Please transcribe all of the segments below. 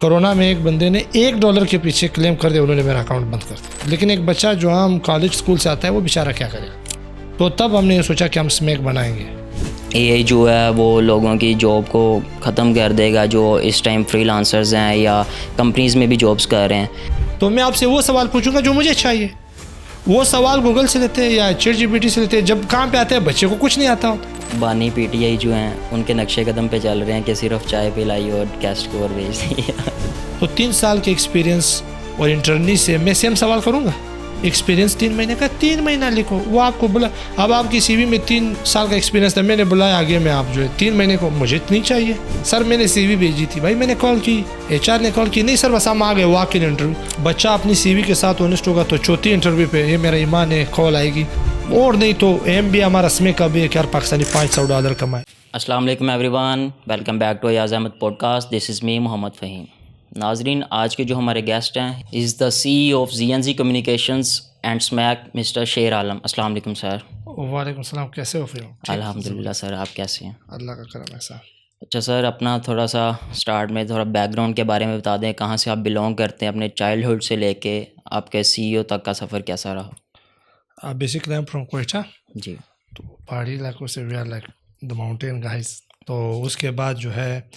Corona में एक बंदे ने $1 के पीछे क्लेम कर दिया, उन्होंने मेरा अकाउंट बंद कर दिया। लेकिन एक बच्चा जो आम कॉलेज स्कूल से आता है वो बेचारा क्या करेगा। तो तब हमने ये सोचा कि हम स्मैक बनाएंगे। एआई जो है वो लोगों की जॉब को ख़त्म कर देगा, जो इस टाइम फ्रीलांसर्स हैं या कंपनीज़ में भी जॉब्स कर रहे हैं। तो मैं आपसे वो सवाल पूछूंगा जो मुझे चाहिए। वो सवाल गूगल से लेते हैं या ChatGPT से लेते हैं। जब काम पे आते हैं बच्चे को कुछ नहीं आता होता। बानी पीटीआई जो हैं उनके नक्शे कदम पे चल रहे हैं कि सिर्फ चाय पिलाई और कैश स्कोर भेज दिया। तो 3 साल के एक्सपीरियंस और इंटर्नी से मैं सेम सवाल करूंगा। एक्सपीरियंस 3 महीने का, 3 महीना लिखो। वो आपको बोला अब आपकी सीवी में 3 साल का एक्सपीरियंस था, मैंने बुलाया आगे में, आप जो है 3 महीने को मुझे इतनी चाहिए। सर मैंने सीवी भेजी थी, भाई मैंने कॉल की, HR ने कॉल की, नहीं सर बस हम आ गए वॉक इन इंटरव्यू। बच्चा अपनी सीवी के साथ ऑनेस्ट होगा तो चौथी इंटरव्यू पे ये मेरा ईमान है कॉल आएगी। और नहीं तो एम भी हमारा स्मे का भी है कि यार पाकिस्तानी $500 कमाए। अस्सलाम वालेकुम everyone, welcome back to Ayaz Ahmed podcast. This is me Mohammad Faheem. नाजरीन, आज के जो हमारे गेस्ट हैं is the CEO of ZNZ communications and smack, mister Sher Alam. अस्सलाम वालेकुम सर। वालेकुम सलाम, कैसे हो फिर? अल्हम्दुलिल्लाह सर, आप कैसे हैं? अल्लाह का करम है सर। अच्छा सर, अपना थोड़ा सा स्टार्ट में थोड़ा बैकग्राउंड के बारे में बता दें, कहाँ से आप बिलोंग करते हैं, अपने चाइल्डहुड से लेके आपके CEO तक का सफ़र कैसा रहा? Basically I am from Quetta. जी। तो पहाड़ी इलाकों से we are like the mountain guys. तो उसके बाद जो है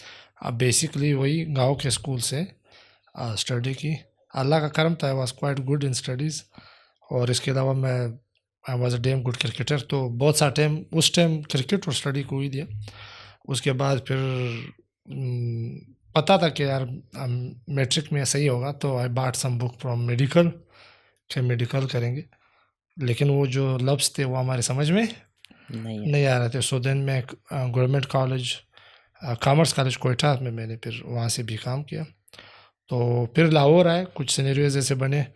अब बेसिकली वही गांव के स्कूल से स्टडी की। अल्लाह का करम था, I was quite good in studies. और इसके अलावा मैं I was a damn good cricketer. तो बहुत सा टाइम उस टाइम क्रिकेट और स्टडी को ही दिया। उसके बाद फिर पता था कि यार मैट्रिक में सही होगा, तो आई बाट सम बुक फ्रॉम मेडिकल कि मेडिकल करेंगे। लेकिन वो जो लफ्ज़ थे वो हमारे समझ में नहीं आ रहे थे। सो देन मैं government college commerce college Quetta में मैंने फिर वहाँ से भी काम किया। तो फिर लाहौर आए, कुछ सिनेरियोज ऐसे बने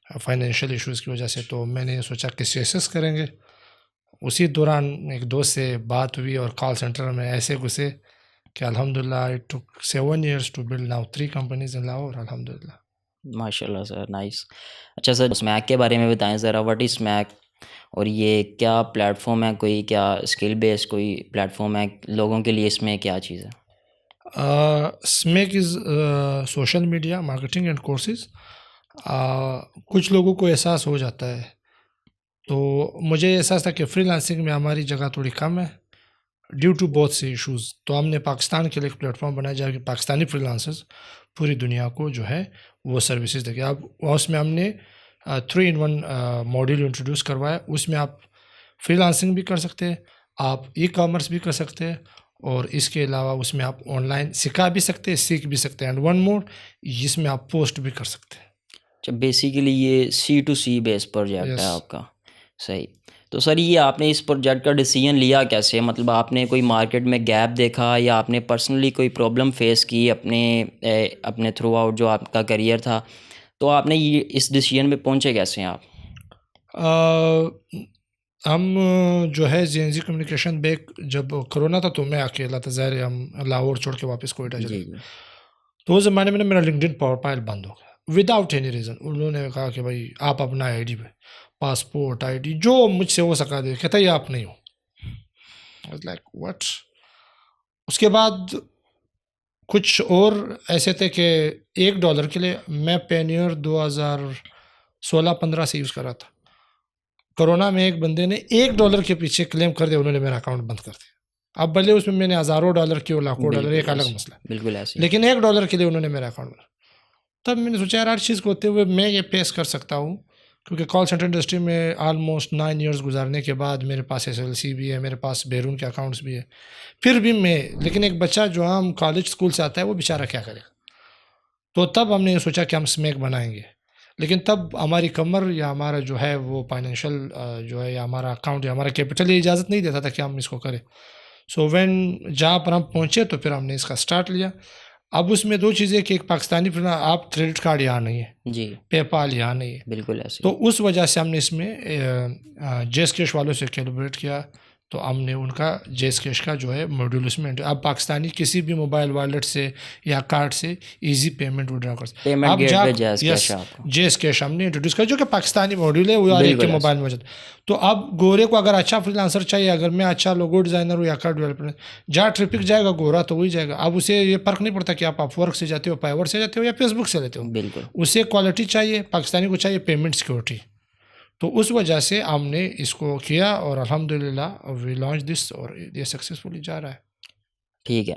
फाइनेंशियल इश्यूज़ की वजह से, तो मैंने सोचा कि CSS करेंगे। उसी दौरान एक दोस्त से बात हुई और कॉल सेंटर में ऐसे घुसे कि अल्हम्दुलिल्लाह it took 7 years to build now 3 companies in Lahore, अल्हम्दुलिल्लाह। माशाल्लाह सर, नाइस। अच्छा सर, स्मैक के बारे में बताएं ज़रा, व्हाट इज़ स्मैक और ये क्या प्लेटफॉर्म है, कोई क्या स्किल बेस्ड कोई प्लेटफॉर्म है लोगों के लिए, इसमें क्या चीज़ है? Smack is social media marketing and courses. कुछ लोगों को एहसास हो जाता है, तो मुझे एहसास था कि फ्रीलांसिंग में हमारी जगह थोड़ी कम है ड्यू टू बहुत से इश्यूज़। तो हमने पाकिस्तान के लिए एक प्लेटफॉर्म बनाया जहाँ कि पाकिस्तानी फ्रीलांसर्स पूरी दुनिया को जो है वो सर्विसेज देंगे। अब उसमें हमने 3-in-1 मॉड्यूल इंट्रोड्यूस करवाया। उसमें आप फ्रीलांसिंग भी कर सकते हैं, आप ई-कॉमर्स भी कर सकते हैं, और इसके अलावा उसमें आप ऑनलाइन सिखा भी सकते हैं, सीख भी सकते हैं, एंड वन मोर जिसमें आप पोस्ट भी कर सकते हैं। अच्छा, बेसिकली ये C2C बेस प्रोजेक्ट यस। है आपका। सही। तो सर, ये आपने इस प्रोजेक्ट का डिसीजन लिया कैसे? मतलब आपने कोई मार्केट में गैप देखा या आपने पर्सनली कोई प्रॉब्लम फेस की अपने थ्रू आउट जो आपका करियर था, तो आपने ये इस डिसीजन पे पहुंचे कैसे हैं आप? हम जो है ZNZ कम्युनिकेशन बैक जब कोरोना था तो मैं अकेला था, ज़ाहिर है हम लाहौर छोड़ के वापस कोयटा चले जी गए। जी। तो उस ज़माने में ना मेरा लिंक्डइन प्रोफाइल बंद हो गया विदाउट एनी रीज़न। उन्होंने कहा कि भाई आप अपना आईडी पे पासपोर्ट ID जो मुझसे हो सका दे, कहता ये आप नहीं हो। Like what. उसके बाद कुछ और ऐसे थे कि $1 के लिए मैं पेनियर 2016-15 से यूज़ कर रहा था। कोरोना में एक बंदे ने $1 के पीछे क्लेम कर दिया, उन्होंने मेरा अकाउंट बंद कर दिया। अब भले उसमें मैंने हज़ारों डॉलर की और लाखों डॉलर, एक अलग मसला है, बिल्कुल ऐसे। लेकिन $1 के लिए उन्होंने मेरा अकाउंट बना। तब मैंने सोचा यार हर चीज़ को होते हुए मैं ये फेस कर सकता हूँ, क्योंकि कॉल सेंटर इंडस्ट्री में ऑलमोस्ट 9 years गुजारने के बाद मेरे पास SLC भी है, मेरे पास बैरून के अकाउंट्स भी है, फिर भी मैं, लेकिन एक बच्चा जो आम कॉलेज स्कूल से आता है वो बेचारा क्या करेगा। तो तब हमने ये सोचा कि हम स्मैक बनाएंगे। लेकिन तब हमारी कमर या हमारा जो है वो फाइनेंशियल जो है या हमारा अकाउंट या हमारा कैपिटल ये इजाज़त नहीं देता था कि हम इसको करें। सो व्हेन जहाँ पर हम पहुँचे तो फिर हमने इसका स्टार्ट लिया। अब उसमें 2 चीज़ें कि एक पाकिस्तानी फिर आप क्रेडिट कार्ड यहाँ नहीं है, जी। पेपाल यहाँ नहीं है, बिल्कुल ऐसे। तो उस वजह से हमने इसमें जेस कैश वालों से कोलैबोरेट किया तो हमने उनका जेस कैश का जो है मॉड्यूल उसमें अब पाकिस्तानी किसी भी मोबाइल वॉलेट से या कार्ड से इजी पेमेंट विड्रॉ कर सकते पेमेंट आप गेटवे जेस कैश यस आपको जेस कैश हमने इंट्रोड्यूस किया जो कि पाकिस्तानी मॉड्यूल है वो हर एक के बिल्कुल मोबाइल में मौजूद। तो अब गोरे को अगर अच्छा फ्रीलांसर चाहिए, अगर मैं अच्छा लोगो डिज़ाइनर हूँ या कार्ड डेवलपर, जहाँ ट्रैफिक जाएगा गोरा तो वही जाएगा। अब उसे ये फर्क नहीं पड़ता कि आप अपवर्क से जाते हो, फाइवर से जाते हो या फेसबुक से लेते हो, बिल्कुल उसे क्वालिटी चाहिए, पाकिस्तानी को चाहिए पेमेंट सिक्योरिटी। तो उस वजह से हमने इसको किया और अल्हम्दुलिल्लाह वी लॉन्च दिस और ये सक्सेसफुली जा रहा है। ठीक है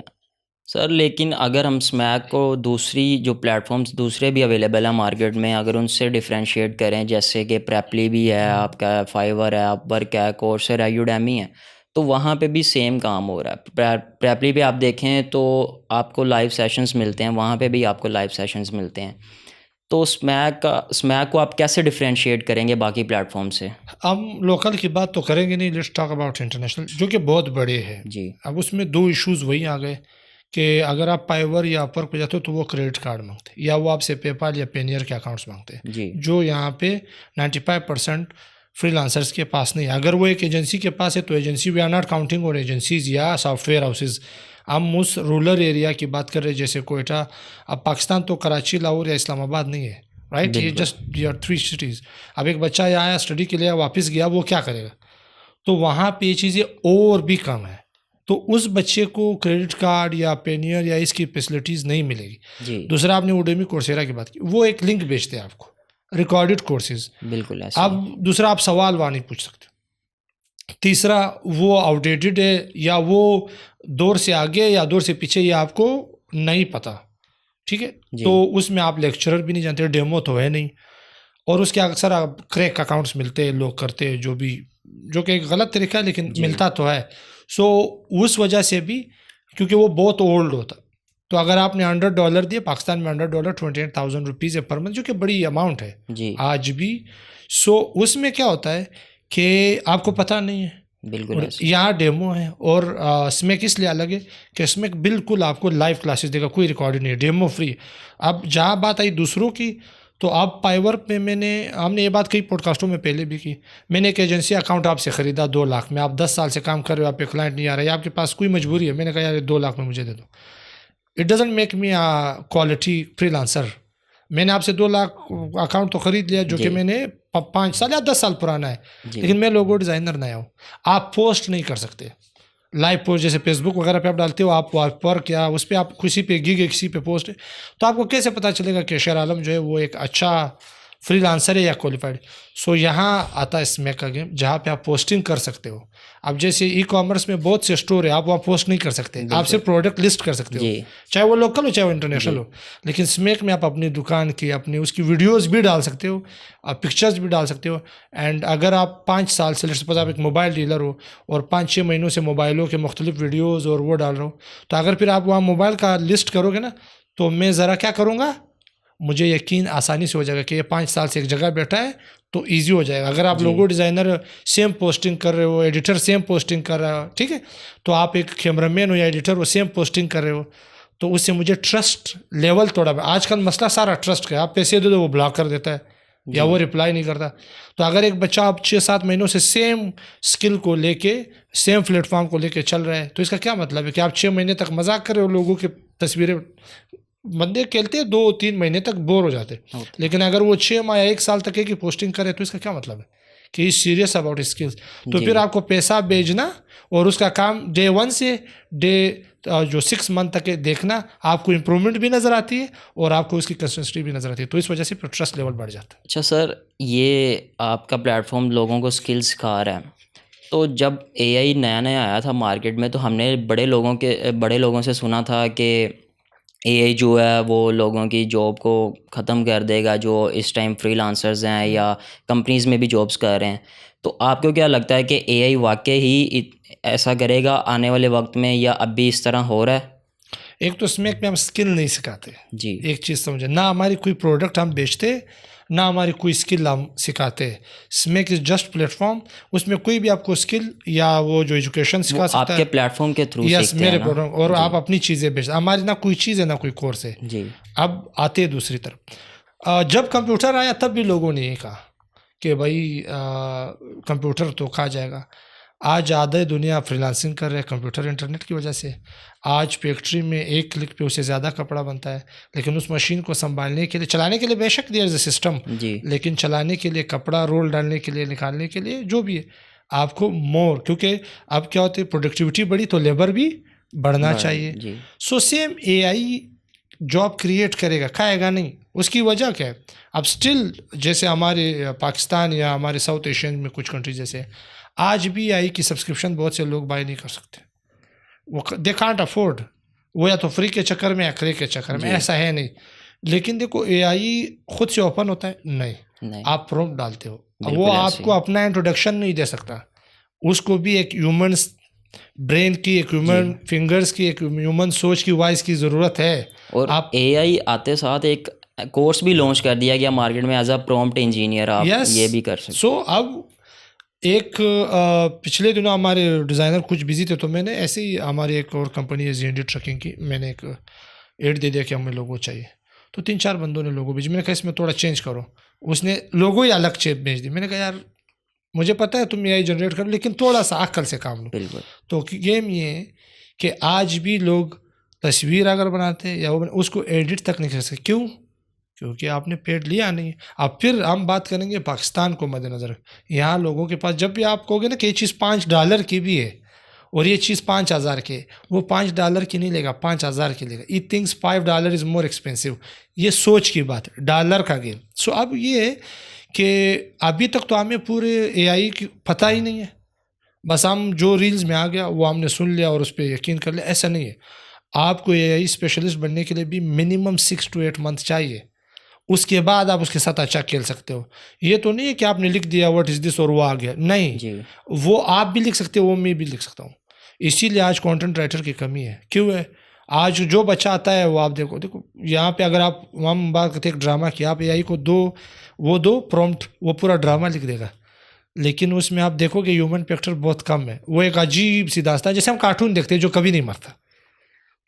सर। लेकिन अगर हम स्मैक को दूसरी जो प्लेटफॉर्म्स दूसरे भी अवेलेबल हैं मार्केट में, अगर उनसे डिफरेंशिएट करें, जैसे कि प्रेपली भी है आपका, फाइवर है, अपवर्क है, कोर्सेरा है, यूडेमी है, तो वहाँ पे भी सेम काम हो रहा है। प्रेपली पे आप देखें तो आपको लाइव सेशंस मिलते हैं, वहाँ पे भी आपको लाइव सेशंस मिलते हैं। तो स्मैक को आप कैसे डिफरेंशिएट करेंगे बाकी प्लेटफॉर्म से? हम लोकल की बात तो करेंगे नहीं, लेट्स टॉक अबाउट इंटरनेशनल जो कि बहुत बड़े हैं। जी अब उसमें दो इश्यूज वही आ गए कि अगर आप फाइवर या अपवर्क पे जाते हो तो वो क्रेडिट कार्ड मांगते हैं या वो आपसे पेपाल या पेनियर के अकाउंट्स मांगते हैं, जी जो यहाँ पे 95% फ्रीलांसर्स के पास नहीं है। अगर वो एक एजेंसी के पास है तो agency, we are not counting और एजेंसीज या सॉफ्टवेयर हाउसेज, हम उस रूरल एरिया की बात कर रहे हैं जैसे कोयटा। अब पाकिस्तान तो कराची, लाहौर या इस्लामाबाद नहीं है, राइट, ये बिल्कुल जस्ट योर 3 सिटीज़। अब एक बच्चा यहाँ आया स्टडी के लिए, वापस गया, वो क्या करेगा? तो वहाँ पे ये चीज़ें और भी कम है, तो उस बच्चे को क्रेडिट कार्ड या पेनियर या इसकी फैसिलिटीज़ नहीं मिलेगी। जी दूसरा, आपने उडेमी कोर्सेरा की बात की, वो एक लिंक बेचते हैं आपको, रिकॉर्डेड कोर्सेज। बिल्कुल ऐसे ही। अब दूसरा, आप सवाल वहाँ नहीं पूछ सकते। तीसरा, वो आउटडेटेड है या वो दौर से आगे या दौर से पीछे, ये आपको नहीं पता, ठीक है। जी तो उसमें आप लेक्चरर भी नहीं जानते, डेमो तो है नहीं, और उसके अक्सर आप क्रैक अकाउंट्स मिलते हैं, लोग करते हैं जो भी, जो कि एक गलत तरीका है लेकिन जी मिलता तो है। सो उस वजह से भी, क्योंकि वो बहुत ओल्ड होता, तो अगर आपने $100 दिए, पाकिस्तान में $100 28,000 रुपीज़ है पर मंथ, जो कि बड़ी अमाउंट है जी आज भी। सो उसमें क्या होता है कि आपको पता नहीं है, बिल्कुल और ऐसे। यहाँ डेमो है। और स्मेक इसलिए अलग है कि स्मेक बिल्कुल आपको लाइव क्लासेस देगा, कोई रिकॉर्डिंग नहीं है, डेमो फ्री। अब जहाँ बात आई दूसरों की, तो आप फाइवर पे हमने ये बात कई पॉडकास्टों में पहले भी की। मैंने एक एजेंसी अकाउंट आपसे ख़रीदा 2 लाख में, आप 10 साल से काम कर रहे हो, आप पे क्लाइंट नहीं आ रहा है, आपके पास कोई मजबूरी है, मैंने कहा यार 2 लाख में मुझे दे दो। It doesn't make me a quality freelancer. मैंने आपसे 2 लाख अकाउंट तो ख़रीद लिया जो जी कि मैंने 5 साल या 10 साल पुराना है, जी लेकिन मैं लोगो डिज़ाइनर नया हूँ। आप पोस्ट नहीं कर सकते, लाइव पोस्ट जैसे फेसबुक वगैरह पे आप डालते हो, आप वर्क या उस पर आप किसी पे गिग है, किसी पे पोस्ट है, तो आपको कैसे पता चलेगा कि शेर आलम जो है वो एक अच्छा फ्रीलांसर है या क्वालिफाइड? सो यहाँ आता है स्मैक का गेम, जहाँ पे आप पोस्टिंग कर सकते हो। अब जैसे ई कॉमर्स में बहुत से स्टोर है, आप वहाँ पोस्ट नहीं कर सकते, आप सिर्फ प्रोडक्ट लिस्ट कर सकते हो, जी चाहे वो लोकल हो चाहे वो इंटरनेशनल हो। लेकिन स्मैक में आप अपनी दुकान की, अपनी उसकी वीडियोस भी डाल सकते हो, आप पिक्चर्स भी डाल सकते हो। एंड अगर आप 5 साल से, सपोज आप एक मोबाइल डीलर हो और 5-6 महीनों से मोबाइलों के मुख्तलिफ वीडियोज़ और वो डाल रहे हो, तो अगर फिर आप वहाँ मोबाइल का लिस्ट करोगे ना, तो मैं ज़रा क्या करूँगा, मुझे यकीन आसानी से हो जाएगा कि ये 5 साल से एक जगह बैठा है, तो इजी हो जाएगा। अगर आप लोगो डिज़ाइनर सेम पोस्टिंग कर रहे हो, एडिटर सेम पोस्टिंग कर रहा हो, ठीक है, तो आप एक कैमरामैन हो या एडिटर हो, सेम पोस्टिंग कर रहे हो, तो उससे मुझे ट्रस्ट लेवल थोड़ा, आजकल मसला सारा ट्रस्ट का है। आप पैसे दे दो वो ब्लॉक कर देता है या वो रिप्लाई नहीं करता। तो अगर एक बच्चा आप 6-7 महीनों से सेम स्किल को लेके, सेम प्लेटफॉर्म को लेके चल रहा है, तो इसका क्या मतलब है कि आप 6 महीने तक मजाक कर रहे हो, लोगों की तस्वीरें, बंदे खेलते 2-3 महीने तक बोर हो जाते। लेकिन अगर वो 6 माह या 1 साल तक की पोस्टिंग करे, तो इसका क्या मतलब है कि इज सीरियस अबाउट स्किल्स। तो फिर आपको पैसा भेजना और उसका काम डे 1 से डे जो 6 मंथ तक है देखना, आपको इम्प्रूवमेंट भी नज़र आती है और आपको उसकी कंसिस्टेंसी भी नज़र आती है, तो इस वजह से ट्रस्ट लेवल बढ़ जाता है। अच्छा सर, ये आपका प्लेटफॉर्म लोगों को स्किल सिखा रहा है, तो जब एआई नया नया आया था मार्केट में, तो हमने बड़े लोगों से सुना था कि एआई जो है वो लोगों की जॉब को ख़त्म कर देगा, जो इस टाइम फ्रीलांसर्स हैं या कंपनीज़ में भी जॉब्स कर रहे हैं। तो आपको क्या लगता है कि एआई वाकई ही ऐसा करेगा आने वाले वक्त में, या अभी इस तरह हो रहा है? एक तो स्मैक में हम स्किल नहीं सिखाते, जी एक चीज़ समझे, ना हमारी कोई प्रोडक्ट हम बेचते, ना हमारी कोई स्किल हम सिखाते। स्मैक इज़ जस्ट प्लेटफॉर्म, उसमें कोई भी आपको स्किल या वो जो एजुकेशन सिखा सकता आपके है, प्लेटफॉर्म के थ्रू यस सीखते मेरे हैं ना? प्रोडक्ट, और आप अपनी चीज़ें बेचते। हमारी ना कोई चीज़ है ना कोई कोर्स है। जी अब आते हैं दूसरी तरफ, जब कंप्यूटर आया तब भी लोगों ने ये कहा कि भाई कंप्यूटर तो खा जाएगा। आज आधा दुनिया फ्रीलांसिंग कर रहे हैं कंप्यूटर इंटरनेट की वजह से। आज फैक्ट्री में एक क्लिक पे उससे ज़्यादा कपड़ा बनता है, लेकिन उस मशीन को संभालने के लिए, चलाने के लिए बेशक देयर इज़ अ सिस्टम, जी लेकिन चलाने के लिए, कपड़ा रोल डालने के लिए, निकालने के लिए, जो भी है आपको मोर, क्योंकि अब क्या होती है प्रोडक्टिविटी बढ़ी तो लेबर भी बढ़ना चाहिए। जी so same AI job create करेगा, खाएगा नहीं। उसकी वजह क्या है? अब स्टिल जैसे हमारे पाकिस्तान या हमारे साउथ एशियन में कुछ कंट्रीज जैसे, आज भी एआई की सब्सक्रिप्शन बहुत से लोग बाय नहीं कर सकते, वो दे कांट अफोर्ड, वो या तो फ्री के चक्कर में या क्रे के चक्कर में, जी ऐसा है नहीं। लेकिन देखो एआई खुद से ओपन होता है नहीं, नहीं आप प्रॉम्प्ट डालते हो, वो बिल्कुल ऐसे आपको ही अपना इंट्रोडक्शन नहीं दे सकता, उसको भी एक ह्यूमन ब्रेन की, एक जी। ह्यूमन फिंगर्स की, एक ह्यूमन सोच की, वॉइस की ज़रूरत है। और आप एआई आते साथ एक कोर्स भी लॉन्च कर दिया गया मार्केट में एज अ प्रॉम्प्ट इंजीनियर, आप यस, ये भी कर सकते सो अब एक पिछले दिनों हमारे डिज़ाइनर कुछ बिजी थे, तो मैंने ऐसे ही, हमारी एक और कंपनी है ZND ट्रकिंग की, मैंने एक एड दे दिया कि हमें लोगो चाहिए, तो 3-4 बंदों ने लोगो भेजी। मैंने कहा इसमें थोड़ा चेंज करो, उसने लोगो ही अलग शेप भेज दी। मैंने कहा यार मुझे पता है तुम एआई जनरेट करो, लेकिन थोड़ा सा अक्ल से काम लो। बिल्कुल तो गेम ये है कि आज भी लोग तस्वीर अगर बनाते हैं या वो उसको एडिट तक नहीं कर सकते, क्यों? क्योंकि आपने पेड लिया नहीं। अब फिर हम बात करेंगे पाकिस्तान को मद्देनजर, यहाँ लोगों के पास जब भी आप कहोगे ना कि ये चीज़ $5 की भी है और ये चीज़ 5,000 की है, वो $5 की नहीं लेगा, 5,000 की लेगा। ई थिंक्स $5 इज़ मोर एक्सपेंसिव। ये सोच की बात है, डॉलर का गेम। सो अब ये है कि अभी तक तो हमें पूरे एआई की पता ही नहीं है, बस हम जो रील्स में आ गया वो हमने सुन लिया और उस पर यकीन कर लिया, ऐसा नहीं है। आपको एआई स्पेशलिस्ट बनने के लिए भी मिनिमम 6 to 8 मंथ चाहिए, उसके बाद आप उसके साथ अच्छा खेल सकते हो। ये तो नहीं है कि आपने लिख दिया व्हाट इज़ दिस और वो आ गया, नहीं, जी वो आप भी लिख सकते हो, वो मैं भी लिख सकता हूँ। इसीलिए आज कंटेंट राइटर की कमी है। क्यों है? आज जो बच्चा आता है वो आप देखो देखो यहाँ पे, अगर आप, हम बात करते हैं एक ड्रामा की, आप एआई को दो प्रॉम्प्ट, वो पूरा ड्रामा लिख देगा, लेकिन उसमें आप देखोगे ह्यूमन फैक्टर बहुत कम है। वो एक अजीब सी दास्तान, जैसे हम कार्टून देखते हैं जो कभी नहीं मरता।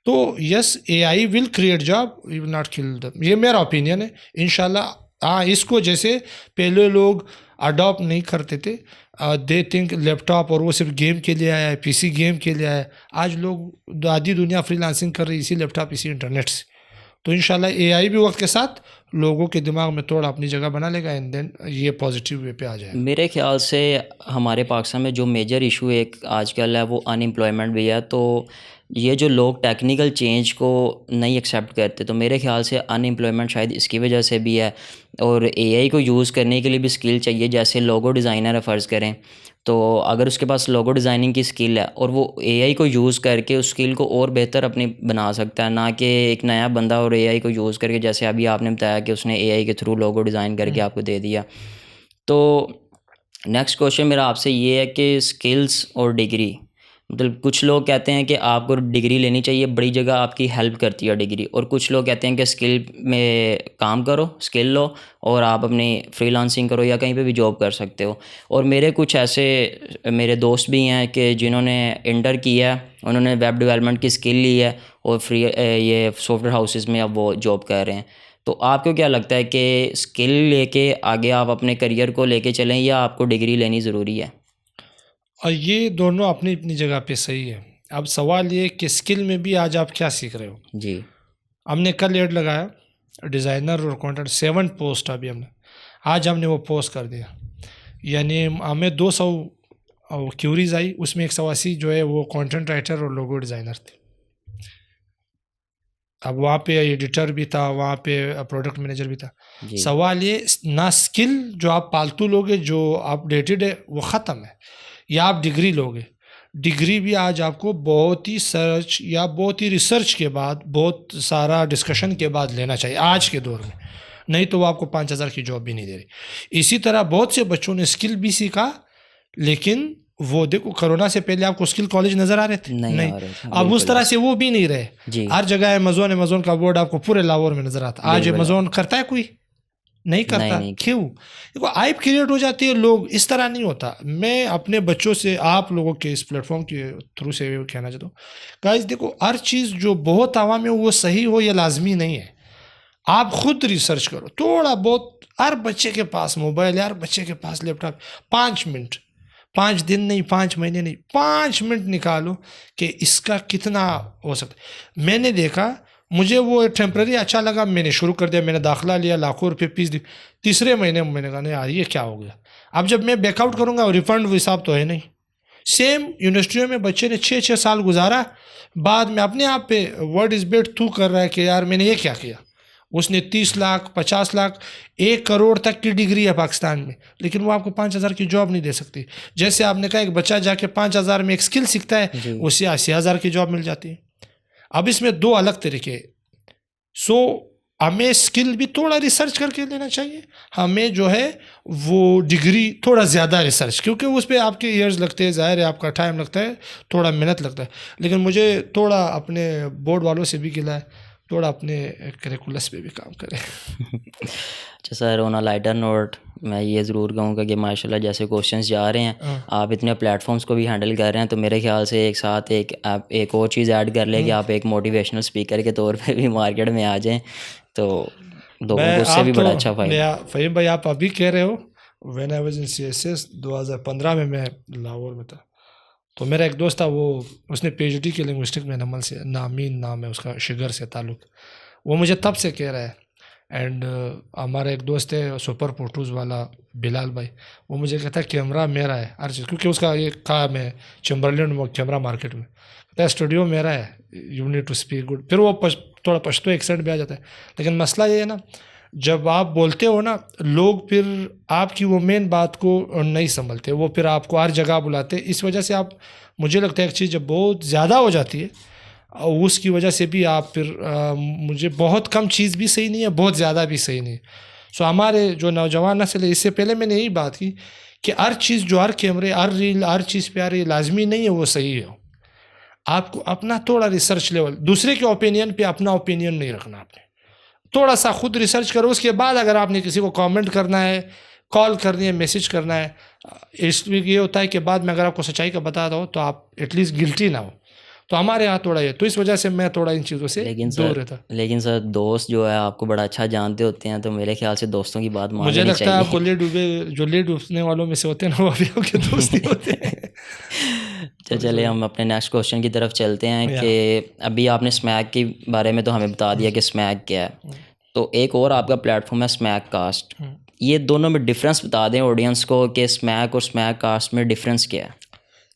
तो yes, AI will create job, you will not kill them, ये मेरा ओपिनियन है। इंशाल्लाह हाँ, इसको जैसे पहले लोग अडॉप्ट नहीं करते थे, दे थिंक लैपटॉप और वो सिर्फ गेम के लिए आया है, पीसी गेम के लिए आया है। आज लोग आधी दुनिया फ्रीलांसिंग कर रही है इसी लैपटॉप, इसी इंटरनेट से। तो इंशाल्लाह एआई भी वक्त के साथ लोगों के दिमाग में थोड़ा अपनी जगह बना लेगा, एंड देन ये पॉजिटिव वे पे आ जाएगा। मेरे ख्याल से हमारे पाकिस्तान में जो मेजर इशू एक आजकल है वो अनएम्प्लॉयमेंट भी है। तो ये जो लोग टेक्निकल चेंज को नहीं एक्सेप्ट करते, तो मेरे ख्याल से अनएम्प्लॉयमेंट शायद इसकी वजह से भी है। और एआई को यूज़ करने के लिए भी स्किल चाहिए, जैसे लोगो डिज़ाइनर है फ़र्ज़ करें, तो अगर उसके पास लोगो डिज़ाइनिंग की स्किल है और वो एआई को यूज़ करके उस स्किल को और बेहतर अपनी बना सकता है, ना कि एक नया बंदा और एआई को यूज़ करके, जैसे अभी आपने बताया कि उसने एआई के थ्रू लोगो डिज़ाइन करके आपको दे दिया। तो नेक्स्ट क्वेश्चन मेरा आपसे ये है कि स्किल्स और डिग्री, मतलब कुछ लोग कहते हैं कि आपको डिग्री लेनी चाहिए, बड़ी जगह आपकी हेल्प करती है डिग्री, और कुछ लोग कहते हैं कि स्किल में काम करो, स्किल लो और आप अपनी फ्रीलांसिंग करो या कहीं पे भी जॉब कर सकते हो। और मेरे कुछ ऐसे मेरे दोस्त भी हैं कि जिन्होंने इंटर किया है, उन्होंने वेब डेवलपमेंट की स्किल ली है और ये सॉफ्टवेयर हाउसेस में अब वो जॉब कर रहे हैं। तो आपको क्या लगता है कि स्किल लेके आगे आप अपने करियर को लेके चलें या आपको डिग्री लेनी ज़रूरी है? और ये दोनों अपनी अपनी जगह पे सही है। अब सवाल ये कि स्किल में भी आज आप क्या सीख रहे हो। जी हमने कल एड लगाया डिज़ाइनर और कंटेंट, 7 पोस्ट अभी हमने, आज हमने वो पोस्ट कर दिया। यानी हमें 200 क्यूरीज आई, उसमें 180 जो है वो कंटेंट राइटर और लोगो डिज़ाइनर थे। अब वहाँ पे एडिटर भी था, वहाँ पे प्रोडक्ट मैनेजर भी था। जी सवाल ये, ना स्किल जो आप पालतू लोगे जो अपडेटेड है वो ख़त्म है, या आप डिग्री लोगे। डिग्री भी आज आपको बहुत ही सर्च या बहुत ही रिसर्च के बाद, बहुत सारा डिस्कशन के बाद लेना चाहिए आज के दौर में, नहीं तो वो आपको 5,000 की जॉब भी नहीं दे रही। इसी तरह बहुत से बच्चों ने स्किल भी सीखा, लेकिन वो देखो कोरोना से पहले आपको स्किल कॉलेज नज़र आ रहे थे, नहीं आ रहे थे, अब उस तरह से वो भी नहीं रहे। जी हर जगह अमेज़ोन का बोर्ड आपको पूरे लाहौर में नज़र आता। आज बिल्कुल। अमेज़ोन करता है कोई? नहीं करता। नहीं क्यों? देखो आइप क्रिएट हो जाती है, लोग इस तरह नहीं होता। मैं अपने बच्चों से, आप लोगों के इस प्लेटफॉर्म के थ्रू से कहना चाहता हूँ, गाइस देखो हर चीज़ जो बहुत आवाम में वो सही हो ये लाजमी नहीं है। आप खुद रिसर्च करो थोड़ा बहुत। हर बच्चे के पास मोबाइल है, हर बच्चे के पास लैपटॉप, 5 मिनट 5 दिन नहीं, 5 महीने नहीं, 5 मिनट निकालो कि इसका कितना हो सकता है। मैंने देखा, मुझे वो टेम्प्रेरी अच्छा लगा, मैंने शुरू कर दिया, मैंने दाखिला लिया, लाखों रुपये फीस दी। तीसरे महीने में मैंने कहा नहीं यार ये क्या हो गया। अब जब मैं बैकआउट करूँगा रिफंड हिसाब तो है नहीं। सेम यूनिवर्सिटियों में बच्चे ने 6-6 साल गुजारा, बाद में अपने आप पे वर्ड इज़ बेट तू कर रहा है कि यार मैंने ये क्या किया। उसने 30 लाख, 50 लाख, 1 करोड़ तक की डिग्री है पाकिस्तान में, लेकिन वो आपको 5,000 की जॉब नहीं दे सकती। जैसे आपने कहा एक बच्चा जाके 5,000 में एक स्किल सीखता है, उससे 80,000 की जॉब मिल जाती है। अब इसमें 2 अलग तरीके। सो हमें स्किल भी थोड़ा रिसर्च करके लेना चाहिए, हमें जो है वो डिग्री थोड़ा ज़्यादा रिसर्च, क्योंकि उस पर आपके ईयर्स लगते हैं, ज़ाहिर है आपका टाइम लगता है, थोड़ा मेहनत लगता है। लेकिन मुझे थोड़ा अपने बोर्ड वालों से भी गिला है, थोड़ा अपने करिकुलस पे भी काम करें। अच्छा sir, on a lighter note मैं ये ज़रूर कहूँगा कि माशाल्लाह जैसे क्वेश्चंस जा रहे हैं, आप इतने प्लेटफॉर्म्स को भी हैंडल कर रहे हैं, तो मेरे ख्याल से एक साथ आप एक और चीज़ ऐड कर लें कि आप एक मोटिवेशनल स्पीकर के तौर पे भी मार्केट में आ जाएं, तो लोगों को उससे भी बड़ा अच्छा फ़ायदा। फ़हीम भाई आप अभी कह रहे हो, when I was in CSS 2015 में मैं लाहौर में था, तो मेरा एक दोस्त था, वो उसने PhD की लिंग्विस्टिक में नमल से, नामीन नाम है उसका, शिगर से ताल्लुक़, वो मुझे तब से कह रहा है। एंड हमारा एक दोस्त है सुपर फोटोज़ वाला बिलाल भाई, वो मुझे कहता है कैमरा मेरा है हर चीज़, क्योंकि उसका ये काम है चैम्बरलैंड में कैमरा मार्केट में, कहता है स्टूडियो मेरा है, you need to speak good. फिर वो थोड़ा पश्तो एक्सेंट भी आ जाता है। लेकिन मसला ये है ना, जब आप बोलते हो ना, लोग फिर आपकी वो मेन बात को नहीं संभलते, वो फिर आपको हर जगह बुलाते। इस वजह से आप, मुझे लगता है एक चीज़ जब बहुत ज़्यादा हो जाती है, उसकी वजह से भी आप फिर मुझे बहुत कम चीज़ भी सही नहीं है, बहुत ज़्यादा भी सही नहीं है। सो हमारे जो नौजवान नस्ल है, इससे पहले मैंने यही बात की कि हर चीज़ जो हर कैमरे, हर रील, हर चीज़ पे आ रही है, लाजमी नहीं है वो सही हो। आपको अपना थोड़ा रिसर्च लेवल, दूसरे के ओपिनियन पे अपना ओपिनियन नहीं रखना। आपने थोड़ा सा खुद रिसर्च करो, उसके बाद अगर आपने किसी को कमेंट करना है, कॉल करनी है, मैसेज करना है, इसलिए ये होता है कि बाद में अगर आपको सच्चाई का बता दो तो आप एटलीस्ट गिल्टी ना हो। तो हमारे यहाँ थोड़ा ये, तो इस वजह से मैं थोड़ा इन चीज़ों से दूर रहता। लेकिन सर दोस्त जो है आपको बड़ा अच्छा जानते होते हैं, तो मेरे ख्याल से दोस्तों की बात माननी मुझे लगता है चाहिए। आपको जो ले डूबने वालों में से होते हैं ना, वो अभी आपके दोस्त ही होते हैं। चलिए हम अपने नेक्स्ट क्वेश्चन की तरफ चलते हैं कि अभी आपने स्मैक के बारे में तो हमें बता दिया कि स्मैक क्या है, तो एक और आपका प्लेटफॉर्म है स्मैक कास्ट। ये दोनों में डिफरेंस बता दें ऑडियंस को कि स्मैक और स्मैक कास्ट में डिफरेंस क्या है।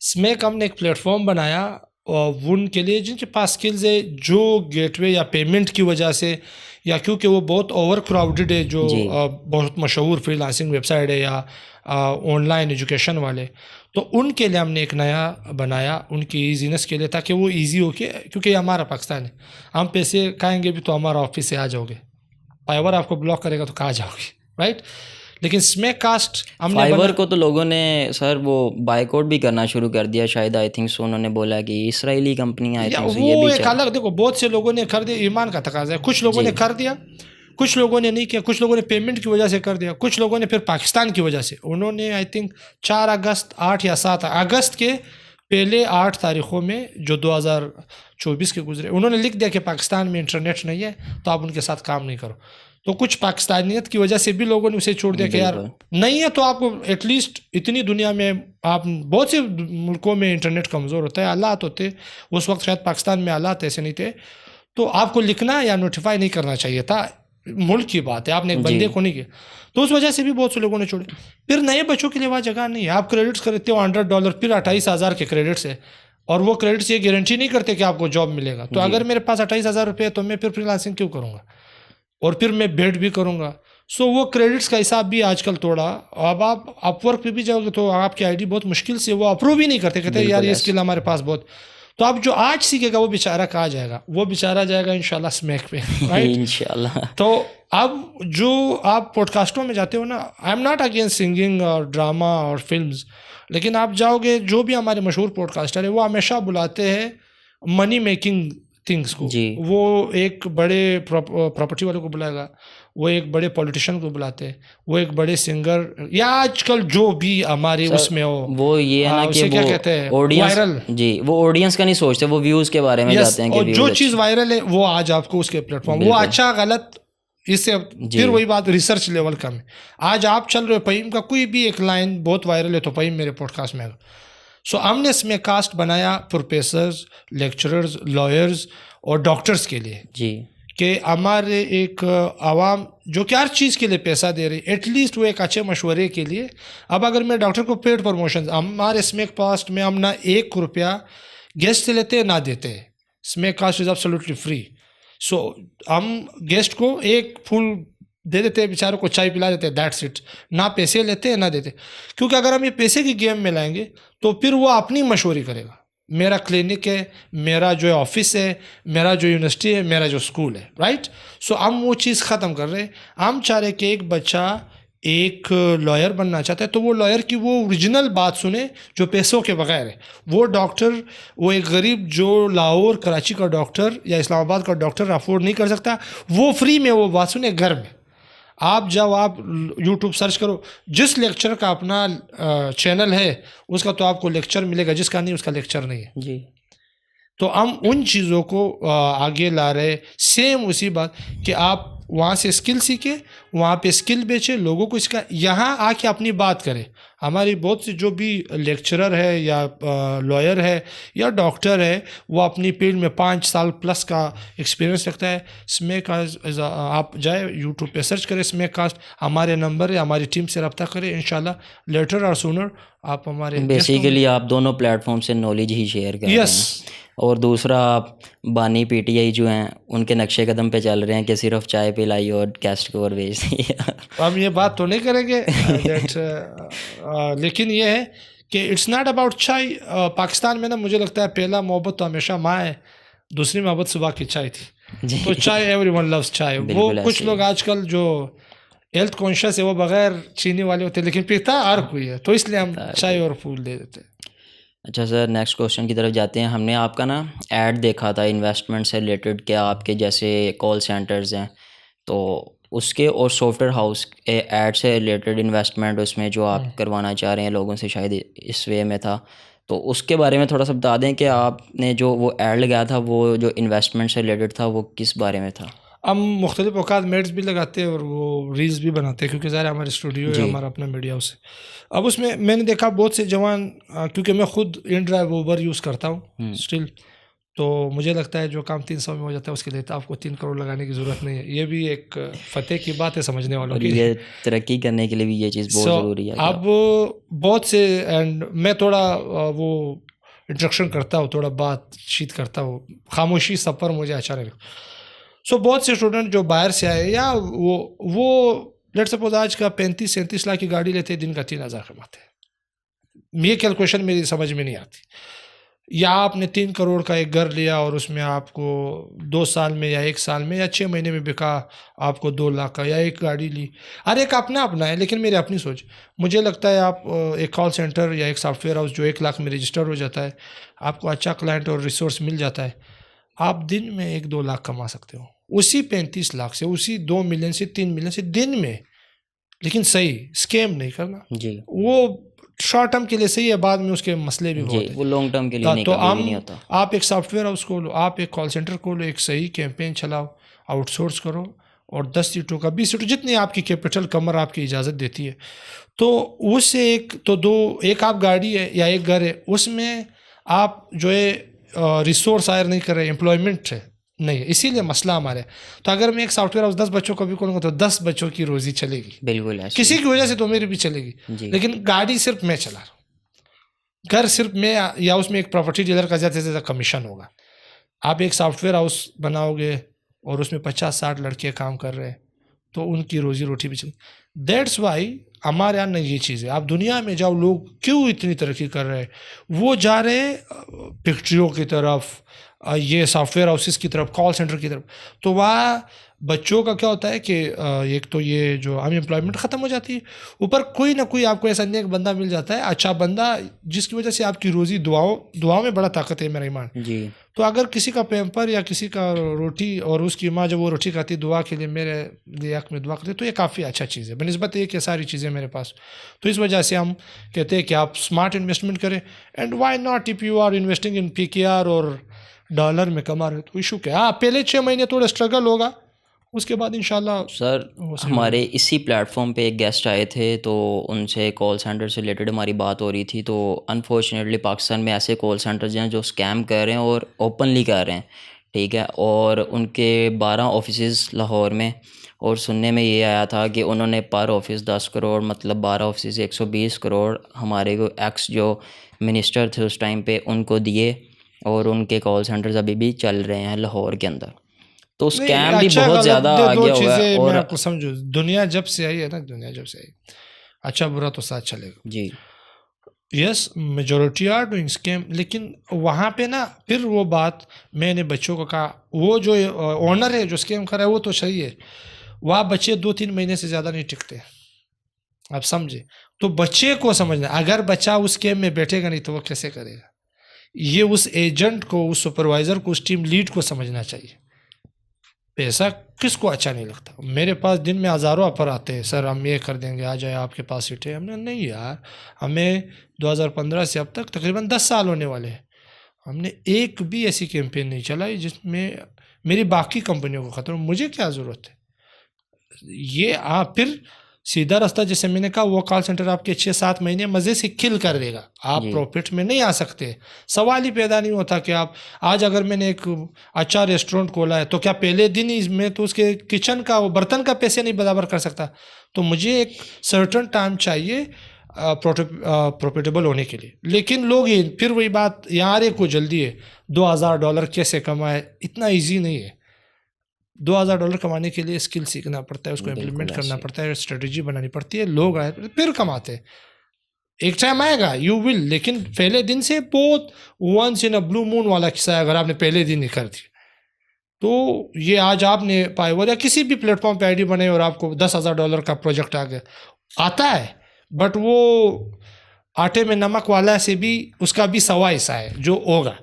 स्मैक हमने एक प्लेटफॉर्म बनाया उनके लिए जिनके पास स्किल्स है, जो गेटवे या पेमेंट की वजह से, या क्योंकि वो बहुत ओवर क्राउडेड है, जो बहुत मशहूर फ्रीलांसिंग वेबसाइट है या ऑनलाइन एजुकेशन वाले, तो उनके लिए हमने एक नया बनाया, उनकी ईजीनेस के लिए, ताकि वो इजी हो के, क्योंकि ये हमारा पाकिस्तान है, हम पैसे खाएंगे भी तो हमारा ऑफिस से आ जाओगे, फाइवर आपको ब्लॉक करेगा तो कहाँ जाओगे, राइट। लेकिन स्मैक कास्ट हमने फाइवर को तो लोगों ने सर वो बायकॉट भी करना शुरू कर दिया शायद, आई थिंक सो उन्होंने बोला कि इसराइली कंपनियां, आई थिंक ये भी एक अलग, देखो बहुत से लोगों ने कर दिया, ईमान का तकाजा है, कुछ लोगों ने कर दिया, कुछ लोगों ने नहीं किया, कुछ लोगों ने पेमेंट की वजह से कर दिया, कुछ लोगों ने फिर पाकिस्तान की वजह से, उन्होंने आई थिंक 4 अगस्त 8 या 7 अगस्त के पहले 8 तारीख़ों में जो 2024 के गुजरे, उन्होंने लिख दिया कि पाकिस्तान में इंटरनेट नहीं है तो आप उनके साथ काम नहीं करो। तो कुछ पाकिस्तानियत की वजह से भी लोगों ने उसे छोड़ दिया कि यार नहीं है तो आपको एटलीस्ट, इतनी दुनिया में आप, बहुत से मुल्कों में इंटरनेट कमज़ोर होता है, हालात होते, उस वक्त शायद पाकिस्तान में हालात ऐसे नहीं थे, तो आपको लिखना या नोटिफाई नहीं करना चाहिए था, मुल्क की बात है, आपने एक बंदे को नहीं किया, तो उस वजह से भी बहुत से लोगों ने छोड़े। फिर नए बच्चों के लिए वहाँ जगह नहीं है, आप क्रेडिट्स करते हो $100, फिर 28,000 के क्रेडिट्स है, और वो क्रेडिट्स ये गारंटी नहीं करते कि आपको जॉब मिलेगा। तो अगर मेरे पास 28,000 रुपये है तो मैं फिर फ्रीलांसिंग क्यों करूँगा, और फिर मैं बेट भी करूँगा। सो वो क्रेडिट्स का हिसाब भी आजकल थोड़ा, अब आप अपवर्क पे भी जाओगे तो आपकी आईडी बहुत मुश्किल से वो अप्रूव ही नहीं करते, कहते यार ये स्किल हमारे पास बहुत, तो अब जो आज सीखेगा वो बेचारा कहाँ जाएगा, वो बेचारा जाएगा इंशाल्लाह स्मैक पे, राइट इंशाल्लाह। तो अब जो आप पॉडकास्टों में जाते हो ना, I am not against singing और ड्रामा और फिल्म्स, लेकिन आप जाओगे, जो भी हमारे मशहूर पॉडकास्टर है वो हमेशा बुलाते हैं मनी मेकिंग थिंग्स को, वो एक बड़े प्रॉपर्टी वाले को बुलाएगा, वो एक बड़े पॉलिटिशियन को बुलाते हैं, वो एक बड़े सिंगर, या आजकल जो भी हमारे उसमें हो, वो ये है ना कि क्या कहते हैं वायरल, जी वो ऑडियंस का नहीं सोचते, वो व्यूज के बारे में जाते हैं कि जो चीज़ वायरल है वो आज आपको उसके प्लेटफॉर्म, वो अच्छा गलत इससे फिर वही बात रिसर्च लेवल कम है। आज आप चल रहे हो, पईम का कोई भी एक लाइन बहुत वायरल है तो पईम मेरे पॉडकास्ट में आएगा। सो हमने इसमें कास्ट बनाया प्रोफेसर्स, लेक्चरर्स, लॉयर्स और डॉक्टर्स के लिए जी, कि हमारे एक आवाम जो कि हर चीज़ के लिए पैसा दे रही, एटलीस्ट वो एक अच्छे मशवरे के लिए। अब अगर मैं डॉक्टर को पेड प्रमोशन, हमारे स्मेक कास्ट में हम ना 1 रुपया गेस्ट से लेते ना देते, स्मेक कास्ट इज़ एब्सोल्युटली फ्री। सो हम गेस्ट को एक फूल दे देते हैं, बेचारों को चाय पिला देते हैं, दैट्स इट। ना पैसे लेते हैं ना देते, क्योंकि अगर हम ये पैसे की गेम में लाएंगे तो फिर वो अपनी मशवरी करेगा। मेरा क्लिनिक है, मेरा जो ऑफिस है, मेरा जो यूनिवर्सिटी है, मेरा जो स्कूल है, राइट। सो हम वो चीज़ ख़त्म कर रहे हैं। हम चाह रहे कि एक बच्चा एक लॉयर बनना चाहता है तो वो लॉयर की वो ओरिजिनल बात सुने जो पैसों के बगैर है। वो डॉक्टर, वो एक गरीब जो लाहौर कराची का डॉक्टर या इस्लामाबाद का डॉक्टर अफोर्ड नहीं कर सकता, वो फ्री में वो बात सुने घर में। आप जब आप यूट्यूब सर्च करो, जिस लेक्चर का अपना चैनल है उसका तो आपको लेक्चर मिलेगा, जिसका नहीं उसका लेक्चर नहीं है जी। तो हम उन चीज़ों को आगे ला रहे। सेम उसी बात कि आप वहाँ से स्किल सीखे, वहाँ पे स्किल बेचे, लोगों को इसका यहाँ आके अपनी बात करें। हमारी बहुत सी जो भी लेक्चरर है या लॉयर है या डॉक्टर है, वो अपनी फील्ड में 5 साल प्लस का एक्सपीरियंस रखता है। स्मेक कास्ट, आप जाए यूट्यूब पे सर्च करें स्मेक कास्ट, हमारे नंबर है, हमारी टीम से रब्ता करें, इंशाल्लाह लेटर और सूनर आप हमारे बेसिकली आप दोनों प्लेटफॉर्म से नॉलेज ही शेयर कर रहे हैं। और दूसरा, आप बानी पीटीआई जो हैं उनके नक्शे कदम पे चल रहे हैं कि सिर्फ चाय पिलाई और गेस्ट को और भेज दिया। हम ये बात तो नहीं करेंगे लेकिन ये है कि इट्स नॉट अबाउट चाय। पाकिस्तान में ना मुझे लगता है पहला मोहब्बत तो हमेशा माँ है, दूसरी मोहब्बत सुबह की चाय थी। तो चाय, एवरीवन लव्स चाय। वो कुछ लोग आजकल जो हेल्थ कॉन्शियस है वो बगैर चीनी वाले होते हैं, लेकिन पीता हर कोई है, तो इसलिए हम चाय और फूल दे देते हैं। अच्छा सर, नेक्स्ट क्वेश्चन की तरफ जाते हैं। हमने आपका ना ऐड देखा था इन्वेस्टमेंट से रिलेटेड, क्या आपके जैसे कॉल सेंटर्स हैं तो उसके और सॉफ्टवेयर हाउस ऐड से रिलेटेड इन्वेस्टमेंट उसमें जो आप करवाना चाह रहे हैं लोगों से, शायद इस वे में था, तो उसके बारे में थोड़ा सा बता दें कि आपने जो वो ऐड लगाया था वो जो इन्वेस्टमेंट से रिलेटेड था वो किस बारे में था। हम मुख्तलिफ औकात मेड्स भी लगाते हैं और वो रील्स भी बनाते हैं, क्योंकि ज़ाहिर हमारे स्टूडियो है, हमारा अपना मीडिया हाउस है। अब उसमें मैंने देखा बहुत से जवान, क्योंकि मैं खुद इन ड्राइव ऊबर यूज़ करता हूँ स्टिल, तो मुझे लगता है जो काम 300 में हो जाता है उसके लिए तो आपको 3 करोड़ लगाने की ज़रूरत नहीं है। ये भी एक फतेह की बात है समझने वालों की। ये तरक्की करने के लिए भी ये चीज़ बहुत ज़रूरी है। अब बहुत से, एंड मैं थोड़ा वो इंट्रोडक्शन करता हूँ, थोड़ा बातचीत करता हूँ, खामोशी सफ़र मुझे अच्छा लगता। सो बहुत से स्टूडेंट जो बाहर से आए या वो लेट सपोज आज का 35-37 लाख की गाड़ी लेते हैं, दिन का 3,000 कमाते हैं। ये कैलकुलेशन मेरी समझ में नहीं आती। या आपने 3 करोड़ का एक घर लिया और उसमें आपको 2 साल में या 1 साल में या 6 महीने में बिका आपको 2 लाख का, या एक गाड़ी ली। हर एक अपना अपना है, लेकिन मेरी अपनी सोच, मुझे लगता है आप एक कॉल सेंटर या एक सॉफ्टवेयर हाउस जो 1 लाख में रजिस्टर हो जाता है, आपको अच्छा क्लाइंट और रिसोर्स मिल जाता है, आप दिन में 1-2 लाख कमा सकते हो उसी 35 लाख से, उसी 2 मिलियन से 3 मिलियन से दिन में। लेकिन सही स्कैम नहीं करना जी। वो शॉर्ट टर्म के लिए सही है, बाद में उसके मसले भी बहुत हैं, वो लॉन्ग टर्म के लिए नहीं, कभी नहीं होता। आप एक सॉफ्टवेयर हाउस खोलो, आप एक कॉल सेंटर खोलो, एक सही कैंपेन चलाओ, आउटसोर्स करो और 10 सीटों का 20 सीटों जितनी आपकी कैपिटल कमर आपकी इजाज़त देती है, तो उससे एक तो 2, एक आप गाड़ी है या एक घर है, उसमें आप जो है रिसोर्स हायर नहीं कर रहे, एम्प्लॉयमेंट है नहीं है, इसीलिए मसला हमारे। तो अगर मैं एक सॉफ्टवेयर हाउस 10 बच्चों को भी खोलूँगा तो 10 बच्चों की रोज़ी चलेगी, बिल्कुल किसी की वजह से तो मेरी भी चलेगी, लेकिन गाड़ी सिर्फ मैं चला रहा हूँ, घर सिर्फ मैं, या उसमें एक प्रॉपर्टी डीलर का ज़्यादा से ज़्यादा कमीशन होगा। आप एक सॉफ्टवेयर हाउस बनाओगे और उसमें 50-60 लड़के काम कर रहे हैं तो उनकी रोज़ी रोटी भी चलेगी। दैट्स वाई हमारे यहाँ नहीं ये चीज़ है। आप दुनिया में जाओ, लोग क्यों इतनी तरक्की कर रहे हैं, वो जा रहे हैं फैक्ट्रियों की तरफ, ये सॉफ्टवेयर हाउसेस की तरफ, कॉल सेंटर की तरफ। तो वहाँ बच्चों का क्या होता है कि एक तो ये जो अनएम्प्लॉयमेंट ख़त्म हो जाती है, ऊपर कोई ना कोई आपको ऐसा नेक बंदा मिल जाता है, अच्छा बंदा, जिसकी वजह से आपकी रोज़ी दुआओं में बड़ा ताकत है मेरा ईमान जी। तो अगर किसी का पैम्पर या किसी का रोटी और उसकी माँ जब वो रोटी खाती दुआ के लिए मेरे लिए हक़ में दुआ करती, तो ये काफ़ी अच्छा चीज़ है बनिस्बत ये कि सारी चीज़ें मेरे पास। तो इस वजह से हम कहते हैं कि आप स्मार्ट इन्वेस्टमेंट करें, and why not if you are investing in PKR और डॉलर में कमा रहे हो तो इशू क्या। हाँ, पहले 6 महीने थोड़ा स्ट्रगल होगा, उसके बाद इंशाल्लाह सर वो सही हमारे इसी प्लेटफॉर्म पे एक गेस्ट आए थे, तो उनसे कॉल सेंटर से रिलेटेड हमारी बात हो रही थी। तो अनफॉर्चुनेटली पाकिस्तान में ऐसे कॉल सेंटर्स हैं जो स्कैम कर रहे हैं और ओपनली कर रहे हैं, ठीक है। और उनके 12 ऑफिसेज़ लाहौर में, और सुनने में ये आया था कि उन्होंने पर ऑफिस 10 करोड़, मतलब 12 ऑफिस 120 करोड़ हमारे को एक्स जो मिनिस्टर थे उस टाइम पे उनको दिए, और उनके कॉल सेंटर्स अभी भी चल रहे हैं लाहौर के अंदर। तो नहीं, स्कैम भी अच्छा बहुत गलत ज़्यादा दे आ दो गया हुआ है। चीज़ें मैं और आपको समझू, दुनिया जब से आई है ना, दुनिया जब से आई, अच्छा बुरा तो साथ चलेगा। जी yes, majority are doing scam, लेकिन वहाँ पे ना फिर वो बात मैंने बच्चों को कहा, वो जो ओनर है जो स्कैम कर रहा है वो तो सही है, वहाँ बच्चे 2-3 महीने से ज़्यादा नहीं टिकते, आप समझे। तो बच्चे को समझना, अगर बच्चा उस स्कैम में बैठेगा नहीं तो वो कैसे करेगा, ये उस एजेंट को, उस सुपरवाइज़र को, उस टीम लीड को समझना चाहिए। पैसा किसको अच्छा नहीं लगता। मेरे पास दिन में हज़ारों ऑफर आते हैं, सर हम ये कर देंगे, आ जाए आपके पास सीट है। हमने नहीं यार, हमें 2015 से अब तक तकरीबन 10 साल होने वाले हैं, हमने एक भी ऐसी कैंपेन नहीं चलाई जिसमें मेरी बाकी कंपनियों को खतरा हो। मुझे क्या ज़रूरत है ये। आप फिर सीधा रास्ता, जैसे मैंने कहा, वो कॉल सेंटर आपके 6-7 महीने मज़े से किल कर देगा, आप जी प्रॉफिट में नहीं आ सकते। सवाल ही पैदा नहीं होता कि आप आज अगर मैंने एक अच्छा रेस्टोरेंट खोला है तो क्या पहले दिन ही मैं तो उसके किचन का, वो बर्तन का पैसे नहीं बराबर कर सकता। तो मुझे एक सर्टन टाइम चाहिए प्रॉफिटेबल होने के लिए। लेकिन लोग ये फिर वही बात, यार एक को जल्दी है, $2000 कैसे कमाए, इतना ईजी नहीं है। $2000 कमाने के लिए स्किल सीखना पड़ता है, उसको बिल्कुल इम्प्लीमेंट करना ऐसे। पड़ता है, स्ट्रेटजी बनानी पड़ती है, लोग आए फिर कमाते हैं। एक टाइम आएगा यू विल, लेकिन पहले दिन से बहुत once in a blue moon वाला किस्सा है। अगर आपने पहले दिन ही कर दिया तो ये आज आपने पाइवर या किसी भी प्लेटफॉर्म पे आईडी बनाई और आपको $10,000 का प्रोजेक्ट आ गया, आता है, बट वो आटे में नमक वाला से भी उसका भी सवा हिस्सा है जो होगा।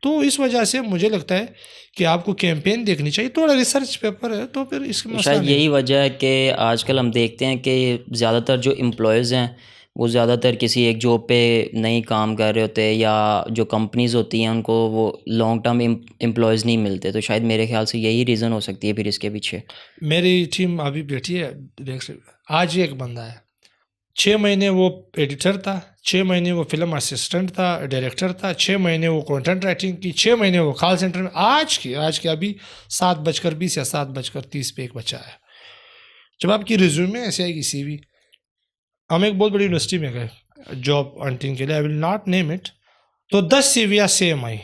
तो इस वजह से मुझे लगता है कि आपको कैंपेन देखनी चाहिए, थोड़ा रिसर्च पेपर है तो फिर इसका तो मसला शायद नहीं। यही वजह है कि आजकल हम देखते हैं कि ज़्यादातर जो एम्प्लॉयज़ हैं वो ज़्यादातर किसी एक जॉब पे नहीं काम कर रहे होते, या जो कंपनीज़ होती हैं उनको वो लॉन्ग टर्म एम्प्लॉयज़ नहीं मिलते। तो शायद मेरे ख्याल से यही रीज़न हो सकती है फिर इसके पीछे। मेरी टीम अभी बैठी है, आज ही एक बंदा है, 6 महीने वो एडिटर था, 6 महीने वो फिल्म असिस्टेंट था, डायरेक्टर था, 6 महीने वो कंटेंट राइटिंग की, 6 महीने वो कॉल सेंटर में। आज की अभी 7:20 या 7:30 पे एक बच्चा है। जब आपकी रिज्यूमे ऐसे आएगी, CV, हम एक बहुत बड़ी यूनिवर्सिटी में गए जॉब हंटिंग के लिए, आई विल नॉट नेम इट, तो 10 CV सेम आई,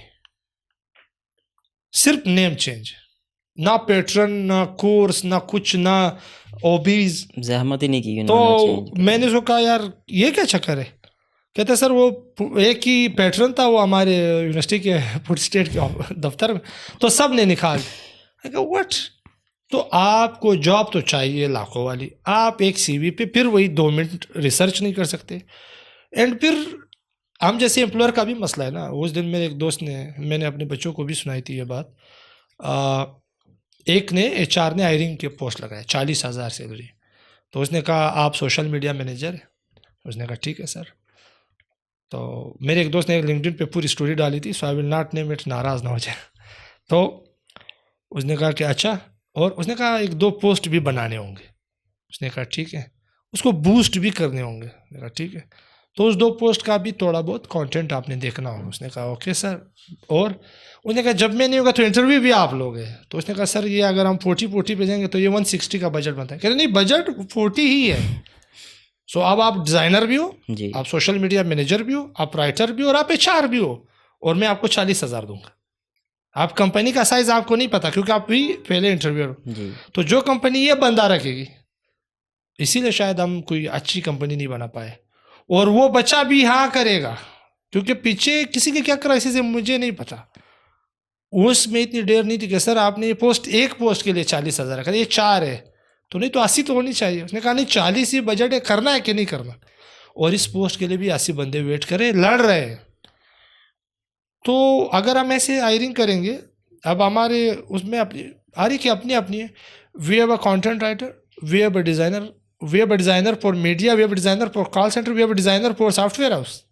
सिर्फ नेम चेंज, ना पैटर्न, ना कोर्स, ना कुछ, ना हॉबीज। ज़हमत ही नहीं की तो उन्होंने चेंज। मैंने उसको कहा यार ये क्या चक्कर है, कहते सर वो एक ही पैटर्न था वो हमारे यूनिवर्सिटी के फूड स्टेट के दफ्तर में, तो सब ने निकाल। व्हाट। तो आपको जॉब तो चाहिए लाखों वाली, आप एक CV पे फिर वही 2 मिनट रिसर्च नहीं कर सकते। एंड फिर हम जैसे एम्प्लॉयर का भी मसला है ना। उस दिन मेरे एक दोस्त ने, मैंने अपने बच्चों को भी सुनाई थी ये बात, एक ने HR ने हायरिंग के पोस्ट लगाया, 40,000 सैलरी। तो उसने कहा आप सोशल मीडिया मैनेजर है, उसने कहा ठीक है सर। तो मेरे एक दोस्त ने लिंक्डइन पे पूरी स्टोरी डाली थी, so I will not name it, नाराज़ ना हो जाए। तो उसने कहा कि अच्छा, और उसने कहा 1-2 पोस्ट भी बनाने होंगे। उसने कहा ठीक है, उसको बूस्ट भी करने होंगे। मैंने कहा ठीक है, तो उस 2 पोस्ट का भी थोड़ा बहुत कंटेंट आपने देखना होगा। उसने कहा ओके सर। और उसने कहा जब मैं नहीं होगा तो इंटरव्यू भी आप लोगे। तो उसने कहा सर ये अगर हम 40 पे जाएंगे तो ये 160 का बजट बनता है। कह रहे नहीं, बजट 40 ही है। सो अब आप डिज़ाइनर भी हो, जी आप सोशल मीडिया मैनेजर भी हो, आप राइटर भी हो, और आप HR भी हो, और मैं आपको 40,000 दूंगा। आप कंपनी का साइज आपको नहीं पता क्योंकि आप भी पहले इंटरव्यूअर हो। जी तो जो कंपनी ये बंदा रखेगी, इसीलिए शायद हम कोई अच्छी कंपनी नहीं बना पाए। और वो बच्चा भी हाँ करेगा क्योंकि पीछे किसी के क्या क्राइसिस है मुझे नहीं पता। उसमें इतनी देर नहीं थी कि सर आपने ये पोस्ट, एक पोस्ट के लिए 40,000 रखा, ये 4 है तो नहीं तो 80 तो होनी चाहिए। उसने कहा नहीं 40 ही बजट है, करना है कि नहीं करना। और इस पोस्ट के लिए भी 80 बंदे वेट करें, लड़ रहे हैं। तो अगर हम ऐसे हायरिंग करेंगे, अब हमारे उसमें अपनी हर एक की अपनी अपनी है। We have a content writer, we have a designer, we have a designer for media, we have a designer for call centre, we have a designer for software house.